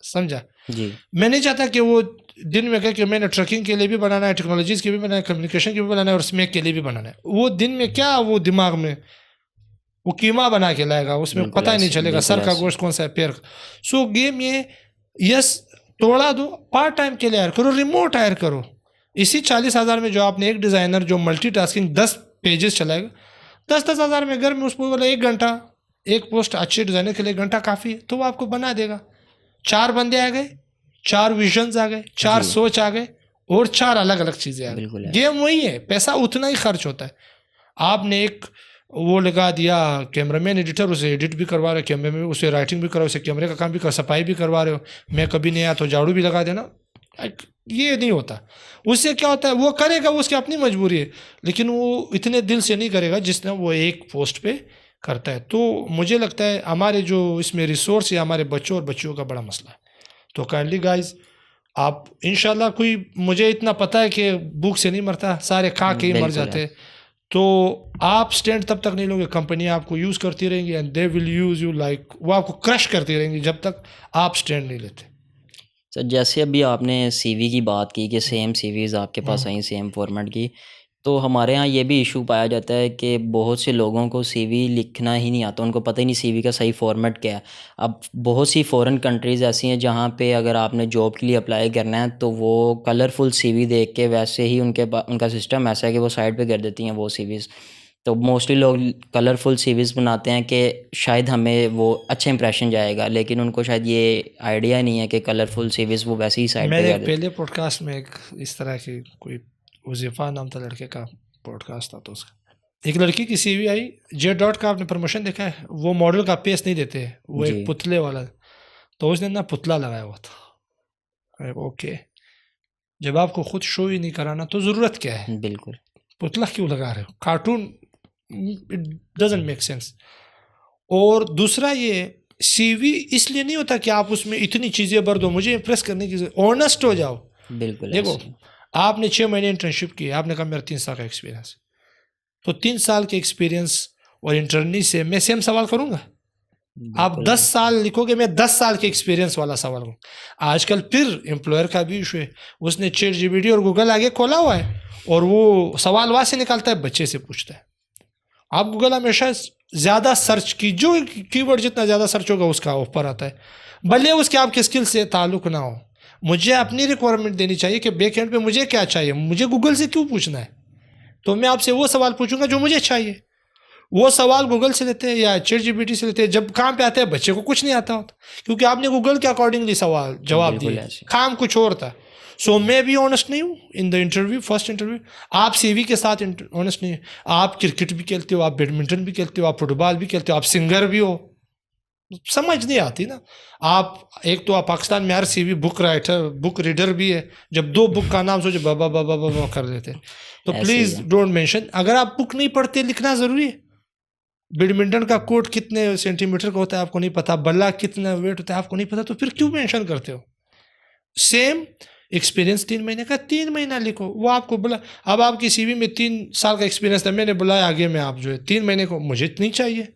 समझा। जी मैं नहीं चाहता कि वो दिन में कहे कि मैंने ट्रकिंग के लिए भी बनाना है, टेक्नोलॉजीज़ के भी बनाना है, कम्युनिकेशन के भी बनाना है और स्मैक के लिए भी बनाना है, वो दिन में क्या वो दिमाग में वो कीमा बना के लाएगा, उसमें बिल्कुल पता ही नहीं ऐसे, चलेगा बिल्कुल सर का ऐसे। गोश्त कौन सा है, पैर का। सो गेम ये यस तोड़ा दो, पार्ट टाइम के लिए हायर करो, रिमोट हायर करो। इसी 40,000 में जो आपने एक डिज़ाइनर जो मल्टीटास्किंग 10 पेजेस चलाएगा, 10,000 में घर में उसको बोला 1 घंटा एक पोस्ट अच्छे डिज़ाइनर के लिए 1 घंटा काफ़ी है, तो वो आपको बना देगा। 4 बंदे आ गए, 4 विजन्स आ गए, 4 जी, सोच आ गए और 4 अलग अलग चीज़ें आ गई। बिल्कुल ऐसे। गेम वही है, पैसा उतना ही खर्च होता है। आपने एक वो लगा दिया कैमरामैन एडिटर, उसे एडिट भी करवा रहे हो, कैमरे में उसे राइटिंग भी करो, उसे कैमरे का काम भी कर, सफाई भी करवा रहे हो, मैं कभी नहीं आया तो झाड़ू भी लगा देना, ये नहीं होता। उससे क्या होता है, वो करेगा, वो उसकी अपनी मजबूरी है, लेकिन वो इतने दिल से नहीं करेगा जितना वो एक पोस्ट पे करता है। तो मुझे लगता है हमारे जो इसमें रिसोर्स या हमारे बच्चों और बच्चियों का बड़ा मसला है। तो काइंडली गाइज आप इंशाल्लाह, कोई मुझे इतना पता है कि भूख से नहीं मरता, सारे खा के ही मर बिल्कुल जाते है। हैं। तो आप स्टैंड तब तक नहीं लोगे, कंपनी आपको यूज़ करती रहेंगी and they will use you like, वो आपको क्रश करती रहेंगी जब तक आप स्टैंड नहीं लेते। सर जैसे अभी आपने सीवी की बात की कि सेम सीवीज़ आपके पास हम्म, आई सेम फॉर्मेट की, तो हमारे यहाँ ये भी इशू पाया जाता है कि बहुत से लोगों को सीवी लिखना ही नहीं आता, उनको पता ही नहीं सीवी का सही फॉर्मेट क्या है। अब बहुत सी फॉरेन कंट्रीज़ ऐसी हैं जहाँ पे अगर आपने जॉब के लिए अप्लाई करना है तो वो कलरफुल सीवी देख के वैसे ही उनका सिस्टम ऐसा है कि वो साइड पे कर देती हैं वो सीवीज़। तो मोस्टली लोग कलरफुल सीवीज़ बनाते हैं कि शायद हमें वो अच्छा इंप्रेशन जाएगा, लेकिन उनको शायद ये आइडिया नहीं है कि कलरफुल सीवीज़ वो वैसे ही साइड पे मेरे कर एक देते पहले पॉडकास्ट में एक इस तरह की कोई वजीफ़ा नाम था लड़के का पॉडकास्ट था, तो उसका एक लड़की की सीवी आई, जे डॉट का आपने प्रमोशन देखा है, वो मॉडल का पेस नहीं देते, वो हैं। एक जी, पुतले वाला, तो उसने ना पुतला लगाया हुआ था। अरे ओके, जब आपको खुद शो ही नहीं कराना तो ज़रूरत क्या है, बिल्कुल। पुतला क्यों लगा रहे हो, cartoon, it doesn't make sense. और दूसरा ये सीवी इसलिए नहीं होता कि आप उसमें इतनी चीज़ें भर दो, मुझे इम्प्रेस करने की, ऑनेस्ट हो जाओ। बिल्कुल देखो, ऐसे। आपने 6 महीने इंटर्नशिप की, आपने कहा मेरा 3 साल का एक्सपीरियंस, तो 3 साल के एक्सपीरियंस और इंटर्नी से मैं सेम सवाल करूंगा? आप बिल्कुल 10 साल लिखोगे, मैं 10 साल के एक्सपीरियंस वाला सवाल हूँ। आजकल फिर एम्प्लॉयर का भी इशू है, उसने चैट जीपीटी और गूगल आगे खोला हुआ है और वो सवाल वहाँ से निकालता है, बच्चे से पूछता है। आप गूगल हमेशा ज़्यादा सर्च की, जो कीवर्ड जितना ज़्यादा सर्च होगा उसका ऊपर आता है, भले उसके आपके स्किल से ताल्लुक ना हो। मुझे अपनी रिक्वायरमेंट देनी चाहिए कि बैक एंड पे मुझे क्या चाहिए, मुझे गूगल से क्यों पूछना है। तो मैं आपसे वो सवाल पूछूंगा जो मुझे चाहिए। वो सवाल गूगल से लेते हैं या चैट जीपीटी से लेते हैं, जब काम पे आते हैं बच्चे को कुछ नहीं आता होता, क्योंकि आपने गूगल के अकॉर्डिंगली सवाल जवाब बिल्कुल दिए, ऐसे। काम कुछ और था। सो मैं भी ऑनेस्ट नहीं हूँ in the interview, first interview. आप सीवी के साथ ऑनेस्ट नहीं है। आप क्रिकेट भी खेलते हो, आप बैडमिंटन भी खेलते हो, आप फुटबॉल भी खेलते हो, आप सिंगर भी हो, समझ नहीं आती ना। आप एक तो आप पाकिस्तान में हर CV book writer book reader भी है, जब 2 बुक का नाम सोचे बाबा बाबा बाबा कर देते हैं। तो ऐसे ही प्लीज़ है। डोंट मेंशन, अगर आप बुक नहीं पढ़ते, लिखना ज़रूरी है। बैडमिंटन का कोर्ट कितने सेंटीमीटर का होता है आपको नहीं पता, बल्ला कितना वेट होता है आपको नहीं पता, तो फिर क्यों मेंशन करते हो? सेम एक्सपीरियंस 3 महीने का, 3 महीना लिखो, वो आपको बोला। अब आपकी सीवी में 3 साल का एक्सपीरियंस था, मैंने बुलाया आगे में, आप जो है 3 महीने को, मुझे नहीं चाहिए।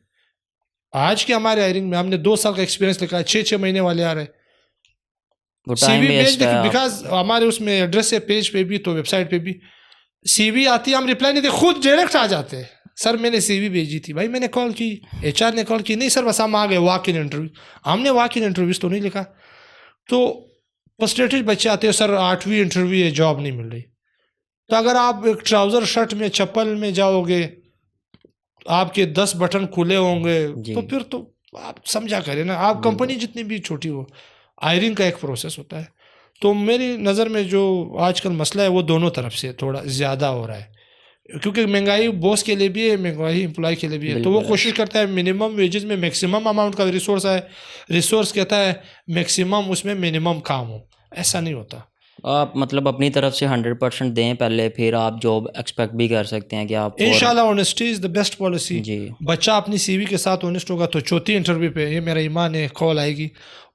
आज के हमारे हायरिंग में हमने 2 साल का एक्सपीरियंस लिखा है, 6 6 महीने वाले आ रहे हैं। वो टाइम सीवी भेज वेस्ट है देखिए, आप। बिकॉज हमारे उसमें एड्रेस है, पेज पे भी तो वेबसाइट पे भी सीवी आती है, हम रिप्लाई नहीं देते, खुद डायरेक्ट आ जाते हैं, सर मैंने सीवी भेजी थी, भाई मैंने कॉल की, एचआर ने कॉल की, नहीं सर बस हम आ गए वॉक इन इंटरव्यू। हमने वॉक इन इंटरव्यूज तो नहीं लिखा। तो फ्रस्ट्रेटेड बच्चे आते हैं, सर 8वीं इंटरव्यू है, जॉब नहीं मिल रही। तो अगर आप एक ट्राउज़र शर्ट में चप्पल में जाओगे, आपके 10 बटन खुले होंगे, जी, तो फिर तो आप समझा करें ना, आप बिल्कुल। कंपनी जितनी भी छोटी हो, हायरिंग का एक प्रोसेस होता है। तो मेरी नज़र में जो आजकल मसला है वो दोनों तरफ से थोड़ा ज़्यादा हो रहा है, क्योंकि महंगाई बॉस के लिए भी है, महंगाई एम्प्लॉय के लिए भी है। तो वो बिल्कुल कोशिश ऐसे। करता है मिनिमम वेजेस में मैक्सिमम अमाउंट का रिसोर्स आए, रिसोर्स कहता है मैक्सिमम उसमें मिनिमम काम हो, ऐसा नहीं होता। आप मतलब अपनी तरफ से 100% दें पहले, फिर आप जॉब एक्सपेक्ट भी कर सकते हैं कि आप फॉर। इंशाल्लाह honesty is the best policy. जी, बच्चा अपनी सीवी के साथ ऑनेस्ट होगा तो चौथी इंटरव्यू पे, ये मेरा ईमान है, कॉल आएगी।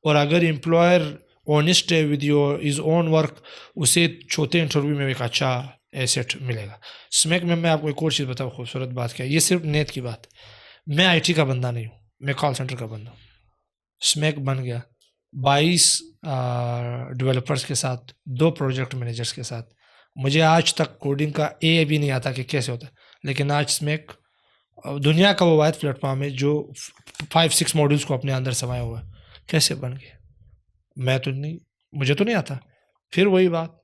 और अगर एम्प्लॉयर ऑनेस्ट है with your is own work, उसे चौथे इंटरव्यू में एक अच्छा एसेट मिलेगा। स्मैक में मैं आपको एक और चीज़ बताऊँ, खूबसूरत बात क्या है, ये सिर्फ नेट की बात। मैं आईटी का बंदा नहीं हूँ, मैं कॉल सेंटर का बंदा हूँ। स्मैक बन गया, 22 डेवलपर्स के साथ, 2 प्रोजेक्ट मैनेजर्स के साथ। मुझे आज तक कोडिंग का ए भी नहीं आता कि कैसे होता है, लेकिन आज स्मेक दुनिया का वो वाहिद प्लेटफॉर्म है जो 5-6 मॉड्यूल्स को अपने अंदर समाया हुआ है। कैसे बन गया? मुझे तो नहीं आता। फिर वही बात,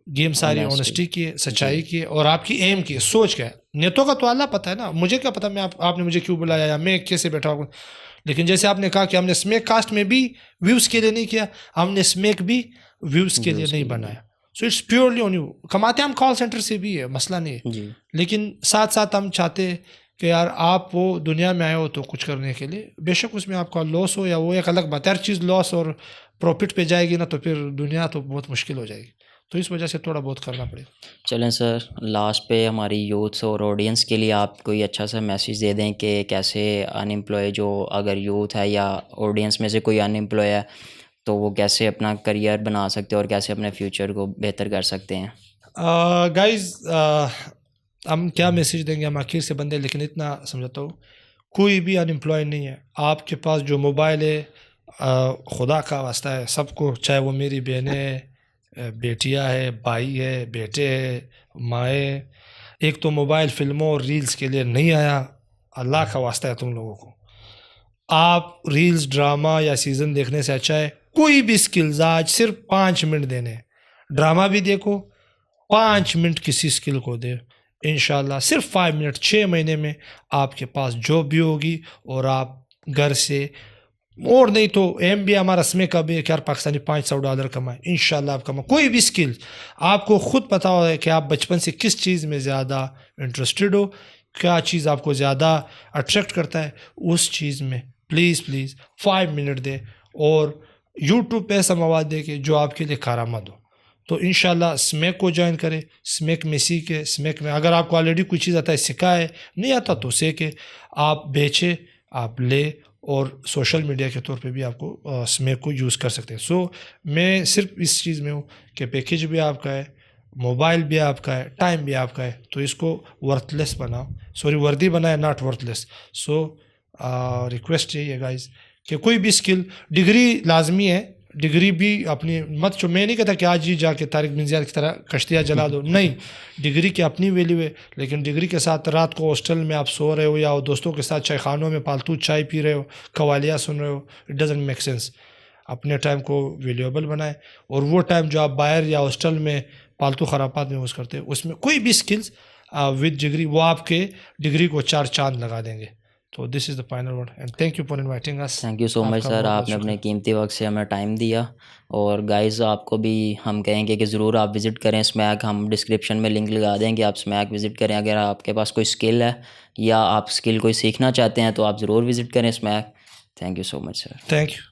गेम सारी ऑनेस्टी की है, सच्चाई की है, और आपकी एम की है, सोच क्या है। नेतों का तो अल्लाह पता है ना, मुझे क्या पता मैं आपने मुझे क्यों बुलाया या मैं कैसे बैठा हूँ। लेकिन जैसे आपने कहा कि हमने स्मेक कास्ट में भी व्यूज़ के लिए नहीं किया, हमने स्मेक भी व्यूज़ के लिए नहीं बनाया। So it's purely on you. कमाते हम कॉल सेंटर से भी है, मसला नहीं है जी। लेकिन साथ साथ हम चाहते हैं कि यार आप वो दुनिया में आए हो तो कुछ करने के लिए, बेशक उसमें आपका लॉस हो या वो एक अलग बात है। हर चीज़ लॉस और प्रॉफिट पे जाएगी ना तो फिर दुनिया तो बहुत मुश्किल हो जाएगी। तो इस वजह से थोड़ा बहुत करना पड़ेगा। चलें सर, लास्ट पे हमारी यूथ और ऑडियंस के लिए आप कोई अच्छा सा मैसेज दे दें कि कैसे अनएम्प्लॉय जो अगर यूथ है या ऑडियंस में से कोई अनएम्प्लॉय है तो वो कैसे अपना करियर बना सकते हैं और कैसे अपने फ्यूचर को बेहतर कर सकते हैं। गाइस, हम क्या मैसेज देंगे, हम आखिर से बंदे, लेकिन इतना समझता हूँ कोई भी अनएम्प्लॉय नहीं है। आपके पास जो मोबाइल है, खुदा का वास्ता है सबको, चाहे वो मेरी बहनें, बेटियां है, भाई है, बेटे है, माए। एक तो मोबाइल फिल्मों और रील्स के लिए नहीं आया, अल्लाह का वास्ता है तुम लोगों को। आप रील्स, ड्रामा या सीज़न देखने से अच्छा है कोई भी स्किल्स आज सिर्फ 5 मिनट देने। ड्रामा भी देखो, 5 मिनट किसी स्किल को दे, इंशाल्लाह सिर्फ 5 मिनट 6 महीने में आपके पास जॉब भी होगी और आप घर से, और नहीं तो एम भी हमारा समय का भी यार पाकिस्तानी $500 कमाए, इंशाल्लाह आप कमाए। कोई भी स्किल आपको खुद पता हो कि आप बचपन से किस चीज़ में ज़्यादा इंटरेस्टेड हो, क्या चीज़ आपको ज़्यादा अट्रैक्ट करता है, उस चीज़ में प्लीज़ 5 मिनट दे और यूट्यूब पे ऐसा मवाद दे के जो आपके लिए कारामद हो। तो इंशाल्लाह स्मेक को ज्वाइन करें, स्मेक में सीखे, स्मेक में अगर आपको ऑलरेडी कोई चीज़ आता है सिखाए, नहीं आता तो सीखे, आप बेचे, आप ले, और सोशल मीडिया के तौर पे भी आपको स्मेक को यूज़ कर सकते हैं। सो मैं सिर्फ इस चीज़ में हूँ कि पैकेज भी आपका है, मोबाइल भी आपका है, टाइम भी आपका है, तो इसको वर्थलेस बनाओ, सॉरी वर्दी बनाए, नॉट वर्थलेस। सो रिक्वेस्ट यही है गाइस कि कोई भी स्किल, डिग्री लाजमी है, डिग्री भी अपनी मत जो, मैं नहीं कहता कि आज ही जाके तारिक बिन ज़ियाद की तरह कश्तियाँ जला दो, नहीं, डिग्री की अपनी वैल्यू है, लेकिन डिग्री के साथ रात को हॉस्टल में आप सो रहे हो या दोस्तों के साथ चाय खानों में फालतू चाय पी रहे हो, कवालियाँ सुन रहे हो, इट डजंट मेक सेंस। अपने टाइम को वैल्यूएबल बनाए, और वो टाइम जो आप बाहर या हॉस्टल में फालतू खराबात में यूज़ करते हो, उसमें कोई भी स्किल्स विद डिग्री वो आपके डिग्री को 4 चांद लगा देंगे। तो this is the final word and thank you for inviting us. Thank you so much sir, आपने अपने कीमती वक्त से हमें टाइम दिया। और गाइज़ आपको भी हम कहेंगे कि ज़रूर आप विज़िट करें स्मैक, हम डिस्क्रिप्शन में लिंक लगा देंगे, आप स्मैक विज़िट करें। अगर आपके पास कोई स्किल है या आप स्किल कोई सीखना चाहते हैं तो आप ज़रूर विज़िट करें smack. Thank you so much sir. Thank you.